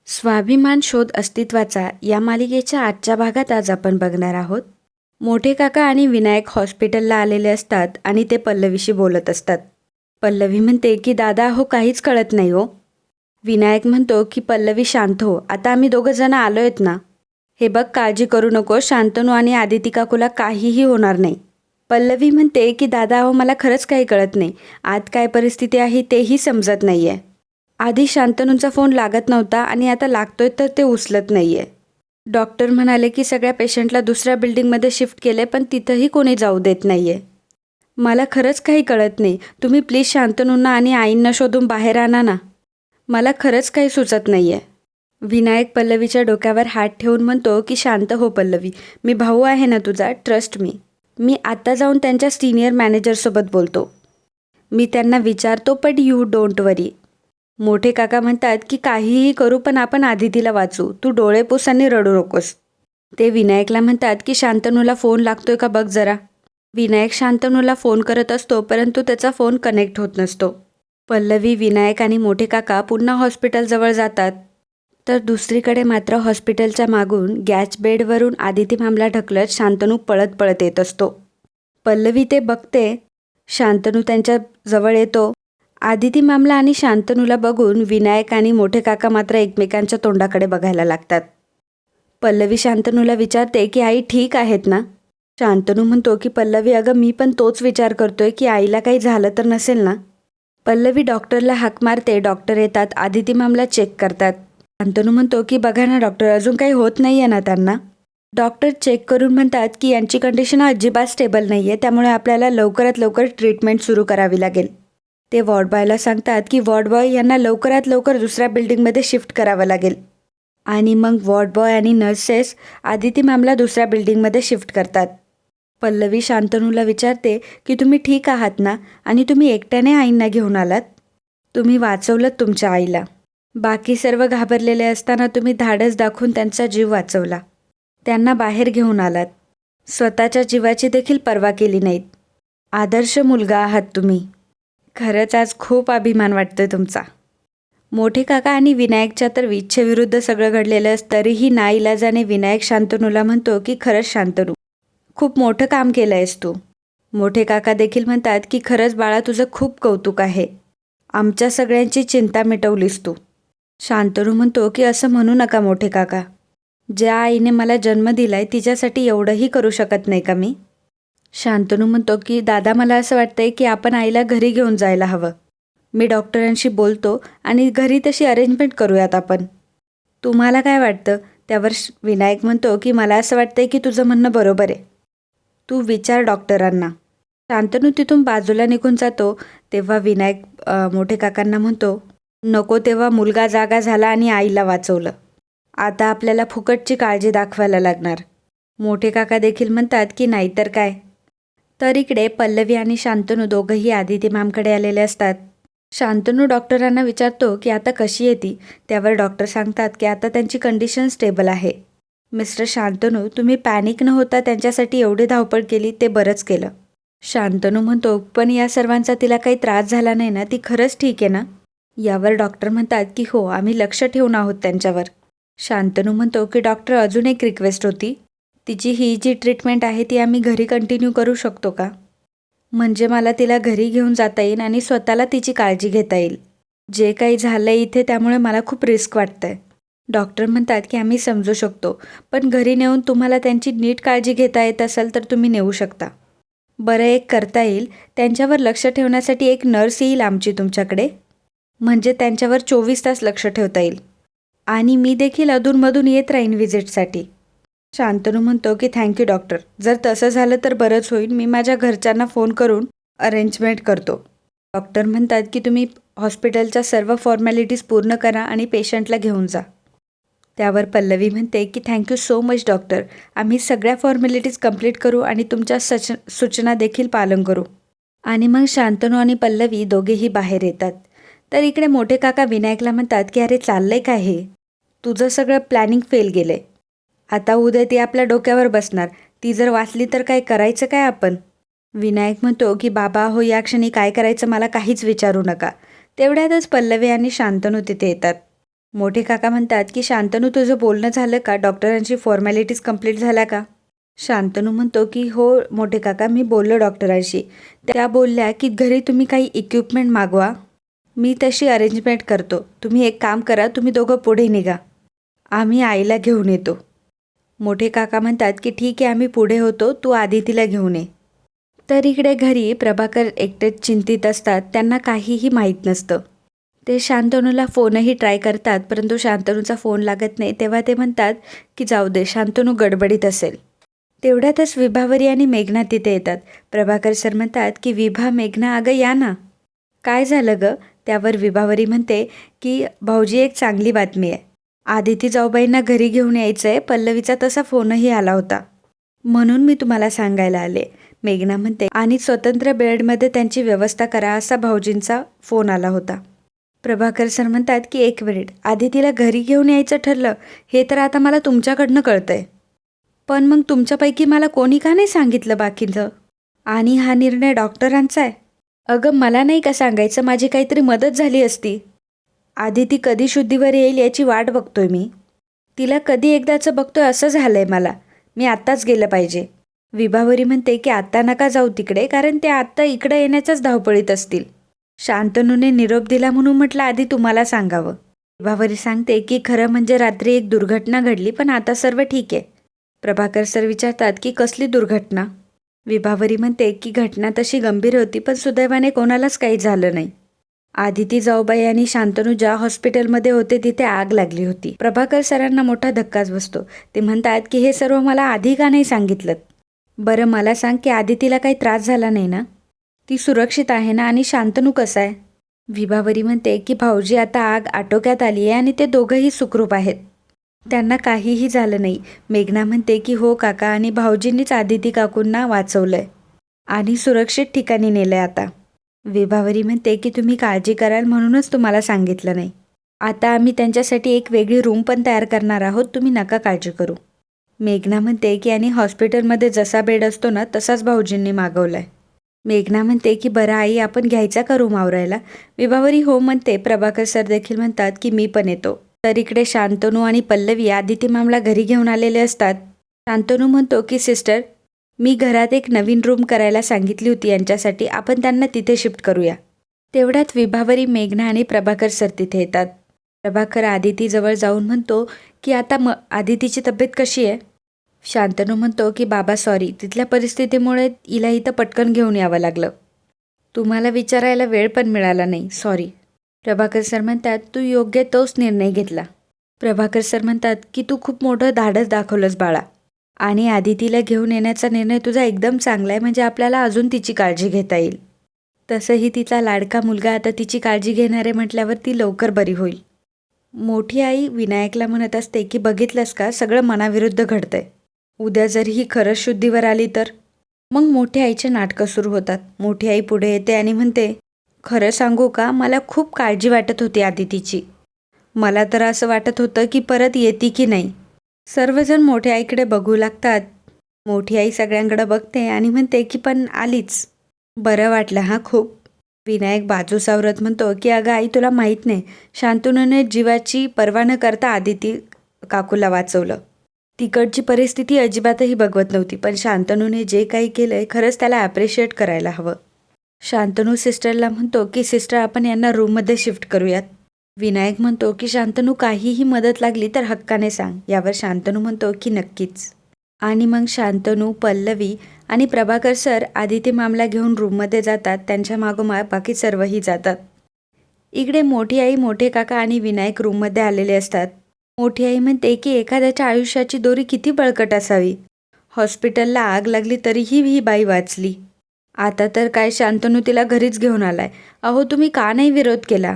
स्वाभिमान शोध अस्तित्वाचा या मालिकेच्या आजच्या भागात आज आपण बघणार आहोत. मोठे काका आणि विनायक हॉस्पिटलला आलेले असतात आणि ते पल्लवीशी बोलत असतात. पल्लवी म्हणते की दादा हो काहीच कळत नाही हो. विनायक म्हणतो की पल्लवी शांत हो, आता आम्ही दोघं जण आलो आहेत ना. हे बघ काळजी करू नको, शांतनू आणि आदिती काकूला काहीही होणार नाही. पल्लवी म्हणते की दादा हो मला खरंच काही कळत नाही, आत काय परिस्थिती आहे तेही समजत नाही आहे. आधी शांतनूंचा फोन लागत नव्हता आणि आता लागतोय तर ते उचलत नाही आहे. डॉक्टर म्हणाले की सगळ्या पेशंटला दुसऱ्या बिल्डिंगमध्ये शिफ्ट केले पण तिथंही कोणी जाऊ देत नाही आहे. मला खरंच काही कळत नाही, तुम्ही प्लीज शांतनूंना आणि आईंना शोधून बाहेर आणा ना. मला खरंच काही सुचत नाही आहे. विनायक पल्लवीच्या डोक्यावर हात ठेवून म्हणतो की शांत हो पल्लवी, मी भाऊ आहे ना तुझा, ट्रस्ट मी. मी आता जाऊन त्यांच्या सिनियर मॅनेजरसोबत बोलतो. मी त्यांना विचारतो पण यू डोंट वरी. मोठे काका म्हणतात की काहीही करू पण आपण आदितीला वाचू, तू डोळे पुस आणि रडू नकोस. ते विनायकला म्हणतात की शांतनूला फोन लागतोय का बघ जरा. विनायक शांतनूला फोन करत असतो परंतु त्याचा फोन कनेक्ट होत नसतो. पल्लवी, विनायक आणि मोठे काका पुन्हा हॉस्पिटलजवळ जातात. तर दुसरीकडे मात्र हॉस्पिटलच्या मागून गॅस बेडवरून आदिती मॅमला ढकलत शांतनू पळत पळत येत असतो. पल्लवी ते बघते. शांतनू त्यांच्या जवळ येतो. आदिती मॅमला आणि शांतनूला बघून विनायक आणि मोठे काका मात्र एकमेकांच्या तोंडाकडे बघायला लागतात. पल्लवी शांतनूला विचारते की आई ठीक आहेत ना. शांतनू म्हणतो की पल्लवी अगं मी पण तोच विचार करतोय की आईला काही झालं तर नसेल ना. पल्लवी डॉक्टरला हाक मारते. डॉक्टर येतात, आदिती मॅमला चेक करतात. शांतनू म्हणतो की बघा ना डॉक्टर, अजून काही होत नाही आहे ना त्यांना. डॉक्टर चेक करून म्हणतात की यांची कंडिशन अजिबात स्टेबल नाही आहे, त्यामुळे आपल्याला लवकरात लवकर ट्रीटमेंट सुरू करावी लागेल. ते वॉर्डबॉयला सांगतात की वॉर्डबॉय यांना लवकरात लवकर दुसऱ्या बिल्डिंगमध्ये शिफ्ट करावं लागेल. आणि मग वॉर्डबॉय आणि नर्सेस आदिती मॅमला दुसऱ्या बिल्डिंगमध्ये शिफ्ट करतात. पल्लवी शांतनूला विचारते की तुम्ही ठीक आहात ना आणि तुम्ही एकट्याने आईंना घेऊन आलात. तुम्ही वाचवलं तुमच्या आईला. बाकी सर्व घाबरलेले असताना तुम्ही धाडस दाखवून त्यांचा जीव वाचवला. त्यांना बाहेर घेऊन आलात. स्वतःच्या जीवाची देखील पर्वा केली नाहीत. आदर्श मुलगा आहात तुम्ही. खरंच आज खूप अभिमान वाटतोय तुमचा. मोठे काका आणि विनायकच्या तर इच्छेविरुद्ध सगळं घडलेलं तरीही नाईलाजाने विनायक शांतनूला म्हणतो की खरंच शांतनू, खूप मोठं काम केलं आहेस तू. मोठे काका देखील म्हणतात की खरंच बाळा तुझं खूप कौतुक आहे. आमच्या सगळ्यांची चिंता मिटवलीस तू. शांतनू म्हणतो की असं म्हणू नका मोठे काका. ज्या आईने मला जन्म दिलाय तिच्यासाठी एवढंही करू शकत नाही का मी. शांतनू म्हणतो की दादा मला असं वाटतंय की आपण आईला घरी घेऊन जायला हवं. मी डॉक्टरांशी बोलतो आणि घरी तशी अरेंजमेंट करूयात आपण. तुम्हाला काय वाटतं. त्यावर विनायक म्हणतो की मला असं वाटतंय की तुझं म्हणणं बरोबर आहे. तू विचार डॉक्टरांना. शांतनू तिथून बाजूला निघून जातो. तेव्हा विनायक मोठे काकांना म्हणतो, नको तेव्हा मुलगा जागा झाला आणि आईला वाचवलं. आता आपल्याला फुकटची काळजी दाखवायला लागणार. मोठे काका देखील म्हणतात की नाहीतर काय. तर इकडे पल्लवी आणि शांतनू दोघंही आदिती मॅमकडे आलेले असतात. शांतनू डॉक्टरांना विचारतो की आता कशी आहे ती. त्यावर डॉक्टर सांगतात की आता त्यांची कंडिशन स्टेबल आहे. मिस्टर शांतनू, तुम्ही पॅनिक न होता त्यांच्यासाठी एवढी धावपळ केली ते बरंच केलं. शांतनू म्हणतो पण या सर्वांचा तिला काही त्रास झाला नाही ना, ती खरंच ठीक आहे ना. यावर डॉक्टर म्हणतात की हो, आम्ही लक्ष ठेवून आहोत त्यांच्यावर. शांतनू म्हणतो की डॉक्टर अजून एक रिक्वेस्ट होती. तिची ही जी ट्रीटमेंट आहे ती आम्ही घरी कंटिन्यू करू शकतो का. म्हणजे मला तिला घरी घेऊन जाता येईल आणि स्वतःला तिची काळजी घेता येईल. जे काही झालं आहे इथे त्यामुळे मला खूप रिस्क वाटतं आहे. डॉक्टर म्हणतात की आम्ही समजू शकतो, पण घरी नेऊन तुम्हाला त्यांची नीट काळजी घेता येत असेल तर तुम्ही नेऊ शकता. बरं एक करता येईल, त्यांच्यावर लक्ष ठेवण्यासाठी एक नर्स येईल आमची तुमच्याकडे. म्हणजे त्यांच्यावर 24 तास लक्ष ठेवता येईल. आणि मी देखील अधूनमधून येत राहीन व्हिजिटसाठी. शांतनू म्हणतो की थँक्यू डॉक्टर, जर तसं झालं तर बरंच होईल. मी माझ्या घरच्यांना फोन करून अरेंजमेंट करतो. डॉक्टर म्हणतात की तुम्ही हॉस्पिटलच्या सर्व फॉर्मॅलिटीज पूर्ण करा आणि पेशंटला घेऊन जा. त्यावर पल्लवी म्हणते की थँक्यू सो मच डॉक्टर, आम्ही सगळ्या फॉर्मॅलिटीज कंप्लीट करू आणि तुमच्या सूचना देखील पालन करू. आणि मग शांतनू आणि पल्लवी दोघेही बाहेर येतात. तर इकडे मोठे काका विनायकला म्हणतात की अरे चाललंय काय हे, तुझं सगळं प्लॅनिंग फेल गेलंय. आता उद्या ती आपल्या डोक्यावर बसणार. ती जर वाचली तर काय करायचं काय आपण. विनायक म्हणतो की बाबा हो, या क्षणी काय करायचं मला काहीच विचारू नका. तेवढ्यातच पल्लवी आणि शांतनू तिथे येतात. मोठे काका म्हणतात की शांतनू तुझं बोलणं झालं का, डॉक्टरांची फॉर्मॅलिटीज कंप्लीट झाल्या का? शांतनू म्हणतो की हो मोठे काका, मी बोललो डॉक्टरांशी. त्या बोलल्या की घरी तुम्ही काही इक्विपमेंट मागवा, मी तशी अरेंजमेंट करतो. तुम्ही एक काम करा, तुम्ही दोघं पुढे निघा, आम्ही आईला घेऊन येतो. मोठे काका म्हणतात की ठीक आहे, आम्ही पुढे होतो, तू आदितीला घेऊन ये. तर इकडे घरी प्रभाकर एकटेच चिंतित असतात. त्यांना काहीही माहीत नसतं. ते शांतनूला फोनही ट्राय करतात, परंतु शांतनूचा फोन लागत नाही. तेव्हा ते म्हणतात की जाऊ दे, शांतनू गडबडीत असेल. तेवढ्यातच विभावरी आणि मेघना तिथे येतात. प्रभाकर सर म्हणतात की विभा, मेघना, अगं या ना. काय झालं गं? त्यावर विभावरी म्हणते की भाऊजी, एक चांगली बातमी आहे. आदिती जाऊबाईंना घरी घेऊन यायचं आहे. पल्लवीचा तसा फोनही आला होता, म्हणून मी तुम्हाला सांगायला आले. मेघना म्हणते आणि स्वतंत्र बेडमध्ये त्यांची व्यवस्था करा, असा भाऊजींचा फोन आला होता. प्रभाकर सर म्हणतात की एक मिनिट, आदितीला घरी घेऊन यायचं ठरलं हे तर आता मला तुमच्याकडनं कळतंय, पण मग तुमच्यापैकी मला कोणी का नाही सांगितलं बाकीचं? आणि हा निर्णय डॉक्टरांचा आहे. अगं मला नाही का सांगायचं, माझी काहीतरी मदत झाली असती. आदिती कधी शुद्धीवर येईल याची वाट बघतोय मी. तिला कधी एकदाचं बघतोय असं झालंय मला. मी आत्ताच गेलं पाहिजे. विभावरी म्हणते की आत्ता नका जाऊ तिकडे, कारण ते आत्ता इकडे येण्याच्याच धावपळीत असतील. शांतनूने निरोप दिला म्हणून म्हटलं आधी तुम्हाला सांगावं. विभावरी सांगते की खरं म्हणजे रात्री एक दुर्घटना घडली, पण आता सर्व ठीक आहे. प्रभाकर सर विचारतात की कसली दुर्घटना? विभावरी म्हणते की घटना तशी गंभीर होती, पण सुदैवाने कोणालाच काही झालं नाही. आदिती जाऊबाई आणि शांतनू ज्या हॉस्पिटलमध्ये होते तिथे आग लागली होती. प्रभाकर सरांना मोठा धक्काच बसतो. ते म्हणतात की हे सर्व मला आधी का नाही सांगितलं? बरं मला सांग की आदितीला काही त्रास झाला नाही ना? ती सुरक्षित आहे ना? आणि शांतनू कसा आहे? विभावरी म्हणते की भाऊजी, आता आग आटोक्यात आली आहे आणि ते दोघंही सुखरूप आहेत. त्यांना काहीही झालं नाही. मेघना म्हणते की हो काका, आणि भाऊजींनीच आदिती काकूंना वाचवलंय आणि सुरक्षित ठिकाणी नेलंय आता. विभावरी म्हणते की तुम्ही काळजी कराल म्हणूनच तुम्हाला सांगितलं नाही. आता आम्ही त्यांच्यासाठी एक वेगळी रूम पण तयार करणार आहोत, तुम्ही नका काळजी करू. मेघना म्हणते की आणि हॉस्पिटलमध्ये जसा बेड असतो ना तसाच भाऊजींनी मागवलाय. मेघना म्हणते की बरं आई, आपण घ्यायचा का रूम आवरायला? विभावरी हो म्हणते. प्रभाकर सर देखील म्हणतात की मी पण येतो. तर इकडे शांतनू आणि पल्लवी आदिती मॅमला घरी घेऊन आलेले असतात. शांतनू म्हणतो की सिस्टर, मी घरात एक नवीन रूम करायला सांगितली होती यांच्यासाठी, आपण त्यांना तिथे शिफ्ट करूया. तेवढ्यात विभावरी, मेघना आणि प्रभाकर सर तिथे येतात. प्रभाकर आदितीजवळ जाऊन म्हणतो की आता आदितीची तब्येत कशी आहे? शांतनू म्हणतो की बाबा सॉरी, तिथल्या परिस्थितीमुळे हिला इथं पटकन घेऊन यावं लागलं. तुम्हाला विचारायला वेळ पण मिळाला नाही, सॉरी. प्रभाकर सर म्हणतात तू योग्य तोच निर्णय घेतला. प्रभाकर सर म्हणतात की तू खूप मोठं धाडस दाखवलंस बाळा, आणि आदितीला घेऊन येण्याचा निर्णय तुझा एकदम चांगला आहे. म्हणजे आपल्याला अजून तिची काळजी घेता येईल. तसंही तिचा लाडका मुलगा आता तिची काळजी घेणारे म्हटल्यावर ती लवकर बरी होईल. मोठी आई विनायकला म्हणत असते की बघितलंस का, सगळं मनाविरुद्ध घडतंय. उद्या जर ही खरंच शुद्धीवर आली तर? मग मोठ्या आईचे नाटकं सुरू होतात. मोठी आई पुढे येते आणि म्हणते, खरं सांगू का, मला खूप काळजी वाटत होती आदितीची. मला तर असं वाटत होतं की परत येते की नाही. सर्वजण मोठ्या आईकडे बघू लागतात. मोठी आई सगळ्यांकडे बघते आणि म्हणते की पण आलीच. बरं वाटलं हां खूप. विनायक बाजू सावरत म्हणतो की अगं आई, तुला माहीत नाही, शांतनूने जीवाची पर्वा न करता आदिती काकूला वाचवलं. तिकडची परिस्थिती अजिबातही बघवत नव्हती, पण शांतनूने जे काही केलंय खरंच त्याला ॲप्रिशिएट करायला हवं. शांतनू सिस्टरला म्हणतो की सिस्टर, आपण यांना रूममध्ये शिफ्ट करूयात. विनायक म्हणतो की शांतनू, काहीही मदत लागली तर हक्काने सांग. यावर शांतनू म्हणतो की नक्कीच. आणि मग शांतनू, पल्लवी आणि प्रभाकर सर आदिती मॅमला घेऊन रूममध्ये जातात. त्यांच्या मागोमाग बाकी सर्वही जातात. इकडे मोठी आई, मोठे काका आणि विनायक रूममध्ये आलेले असतात. मोठी आई म्हणते की एखाद्याच्या आयुष्याची दोरी किती बळकट असावी. हॉस्पिटलला आग लागली तरीही ही बाई वाचली. आता तर काय, शांतनू तिला घरीच घेऊन आलाय. अहो तुम्ही का नाही विरोध केला?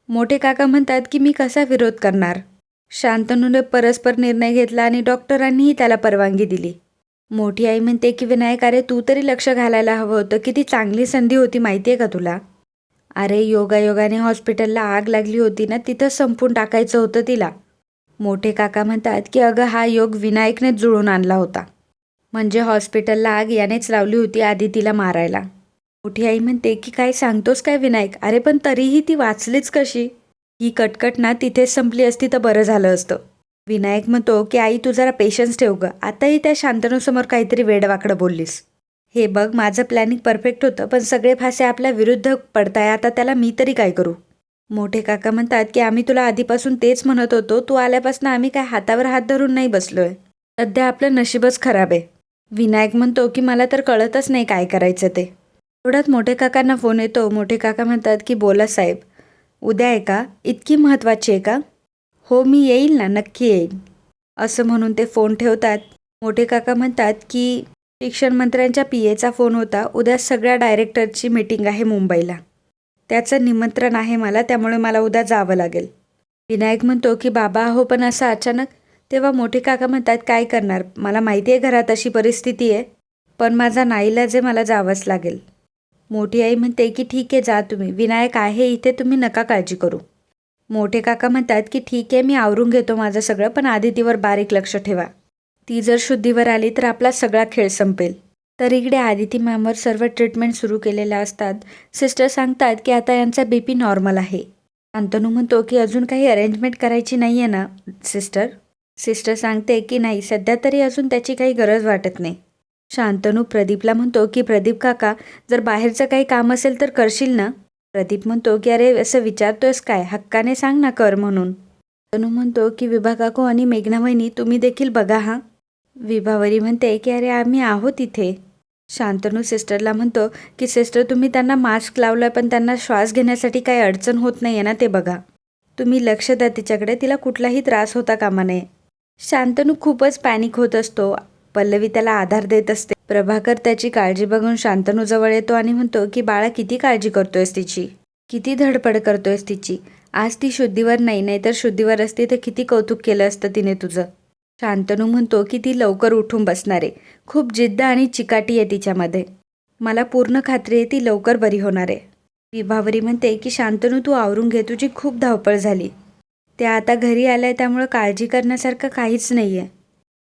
मोठे काका म्हणतात की मी कसा विरोध करणार? शांतनूने परस्पर निर्णय घेतला आणि डॉक्टरांनीही त्याला परवानगी दिली. मोठी आई म्हणते की विनायक, अरे तू तरी लक्ष घालायला हवं होतं. किती चांगली संधी होती माहिती आहे का तुला? अरे योगायोगाने हॉस्पिटलला आग लागली होती ना, तिथं संपून टाकायचं होतं तिला. मोठे काका म्हणतात की अगं, हा योग विनायकनेच जुळून आणला होता. म्हणजे हॉस्पिटलला आग यानेच लावली होती आदितीला मारायला. मोठी आई म्हणते की काय सांगतोस काय विनायक? अरे पण तरीही ती वाचलीच कशी? ही कटकट ना तिथेच संपली असती तर बरं झालं असतं. विनायक म्हणतो की आई तू जरा पेशन्स ठेव गं, आताही त्या शांतनूसमोर काहीतरी वेडवाकडं बोललीस. हे बघ माझं प्लॅनिंग परफेक्ट होतं पण सगळे फासे आपल्या विरुद्ध पडताय, आता त्याला मी तरी काय करू. मोठे काका म्हणतात की आम्ही तुला आधीपासून तेच म्हणत होतो, तू आल्यापासून आम्ही काय हातावर हात धरून नाही बसलोय. सध्या आपलं नशीबच खराब आहे. विनायक म्हणतो की मला तर कळतच नाही काय करायचं ते. एवढ्यात मोठे काकांना फोन येतो. मोठे काका म्हणतात की बोला साहेब, उद्या आहे का? इतकी महत्त्वाची आहे का? हो मी येईल ना, नक्की येईल. असं म्हणून ते फोन ठेवतात. मोठे काका म्हणतात की शिक्षण मंत्र्यांच्या PAचा फोन होता, उद्या सगळ्या डायरेक्टरची मीटिंग आहे मुंबईला. त्याचं निमंत्रण आहे मला, त्यामुळे मला उद्या जावं लागेल. विनायक म्हणतो की बाबा हो पण असं अचानक. तेव्हा मोठे काका म्हणतात काय करणार, मला माहिती आहे घरात अशी परिस्थिती आहे, पण माझा नाईलाज आहे, मला जावंच लागेल. मोठी आई म्हणते की ठीक आहे जा तुम्ही, विनायक आहे इथे, तुम्ही नका काळजी करू. मोठे काका म्हणतात की ठीक आहे मी आवरून घेतो माझं सगळं, पण आदितीवर बारीक लक्ष ठेवा. ती जर शुद्धीवर आली तर आपला सगळा खेळ संपेल. तर इकडे आदिती मॅमवर सर्व ट्रीटमेंट सुरू केलेल्या असतात. सिस्टर सांगतात की आता यांचा BP नॉर्मल आहे. शांतनू म्हणतो की अजून काही अरेंजमेंट करायची नाही आहे ना सिस्टर. सिस्टर सांगते की नाही सध्या तरी अजून त्याची काही गरज वाटत नाही. शांतनू प्रदीपला म्हणतो की प्रदीप काका जर बाहेरचं काही काम असेल तर करशील ना. प्रदीप म्हणतो की अरे असं विचारतोयस काय, हक्काने सांग ना कर म्हणून. शांतनू म्हणतो की विभा काकू आणि मेघना वहिनी तुम्ही देखील बघा हा. विभावरी म्हणते की अरे आम्ही आहोत इथे. शांतनू सिस्टरला म्हणतो की सिस्टर तुम्ही त्यांना मास्क लावलाय पण त्यांना श्वास घेण्यासाठी काही अडचण होत नाही आहे ना ते बघा. तुम्ही लक्ष द्या तिच्याकडे, तिला कुठलाही त्रास होता कामा नये. शांतनू खूपच पॅनिक होत असतो. पल्लवी त्याला आधार देत असते. प्रभाकर त्याची काळजी बघून शांतनू जवळ येतो आणि म्हणतो की बाळा किती काळजी करतोयस तिची, किती धडपड करतोयस तिची. आज ती शुद्धीवर नाही तर शुद्धीवर असती तर किती कौतुक केलं असतं तिने तुझं. शांतनू म्हणतो की ती लवकर उठून बसणार आहे, खूप जिद्द आणि चिकाटी आहे तिच्यामध्ये, मला पूर्ण खात्री आहे ती लवकर बरी होणार आहे. विभावरी म्हणते की शांतनू तू आवरून घे, तुझी खूप धावपळ झाली. त्या आता घरी आल्या त्यामुळं काळजी करण्यासारखं काहीच नाही आहे.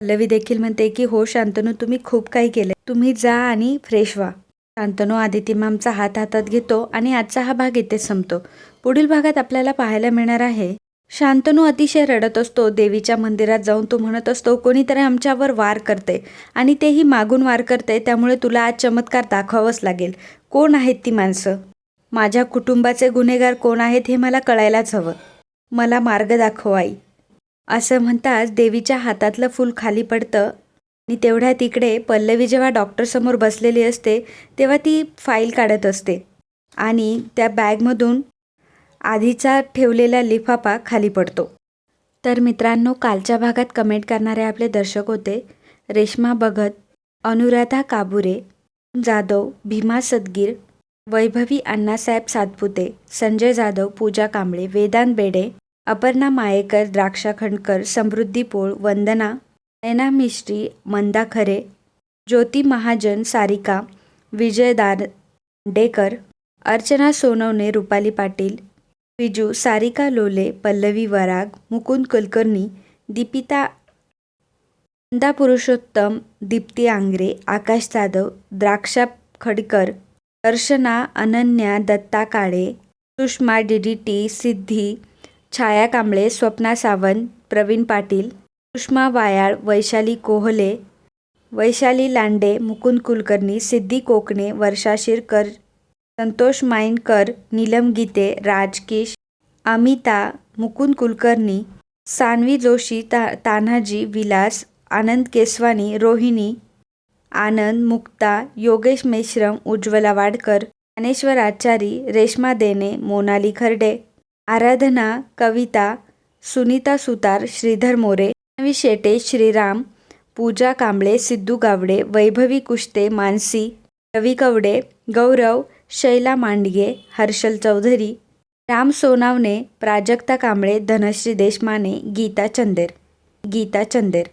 पल्लवी देखील म्हणते की हो शांतनू तुम्ही खूप काही केलं, तुम्ही जा आणि फ्रेश व्हा. शांतनू आदिती मॅमचा हात हातात घेतो आणि आजचा हा भाग इथेच संपतो. पुढील भागात आपल्याला पाहायला मिळणार आहे शांतनू अतिशय रडत असतो. देवीच्या मंदिरात जाऊन तो म्हणत असतो कोणीतरी आमच्यावर वार करते आणि तेही मागून वार करते, त्यामुळे तुला आज चमत्कार दाखवावंच लागेल. कोण आहेत ती माणसं, माझ्या कुटुंबाचे गुन्हेगार कोण आहेत हे मला कळायलाच हवं, मला मार्ग दाखव आई. असं म्हणताच देवीच्या हातातलं फूल खाली पडतं आणि तेवढ्या तिकडे पल्लवी जेव्हा डॉक्टरसमोर बसलेली असते तेव्हा ती फाईल काढत असते आणि त्या बॅगमधून आधीचा ठेवलेला लिफाफा खाली पडतो. तर मित्रांनो कालच्या भागात कमेंट करणारे आपले दर्शक होते रेश्मा भगत, अनुराधा काबुरे, जाधव, भीमा सदगीर, वैभवी अण्णासाहेब सातपुते, संजय जाधव, पूजा कांबळे, वेदांत बेडे, अपर्णा मायेकर, द्राक्षा खंडकर, समृद्धी पोळ, वंदना, नयना मिश्री, मंदा खरे, ज्योती महाजन, सारिका, विजय दांडेकर, अर्चना सोनवणे, रुपाली पाटील, विजू, सारिका लोले, पल्लवी वराग, मुकुंद कुलकर्णी, दीपिता, नंदा पुरुषोत्तम, दीप्ती आंग्रे, आकाश जाधव, द्राक्षा खडकर, दर्शना, अनन्या, दत्ता काळे, सुषमा DDT, सिद्धी, छाया कांबळे, स्वप्ना सावंत, प्रवीण पाटील, सुषमा वायाळ, वैशाली कोहले, वैशाली लांडे, मुकुंद कुलकर्णी, सिद्धी कोकणे, वर्षा शिरकर, संतोष माइनकर, नीलम गीते, राजकिश, अमिता, मुकुंद कुलकर्णी, सानवी जोशी, तान्हाजी, विलास, आनंद केसवानी, रोहिणी, आनंद, मुक्ता, योगेश मेश्रम, उज्ज्वला वाडकर, ज्ञानेश्वर आचारी, रेश्मा देने, मोनाली खर्डे, आराधना, कविता, सुनीता सुतार, श्रीधर मोरे, नवी शेटे, श्रीराम, पूजा कांबळे, सिद्धू गावडे, वैभवी कुष्ते, मानसी, रवी कवडे, गौरव, शैला मांडगे, हर्षल चौधरी, राम सोनावणे, प्राजक्ता कांबळे, धनश्री देशमाने, गीता चंदेर.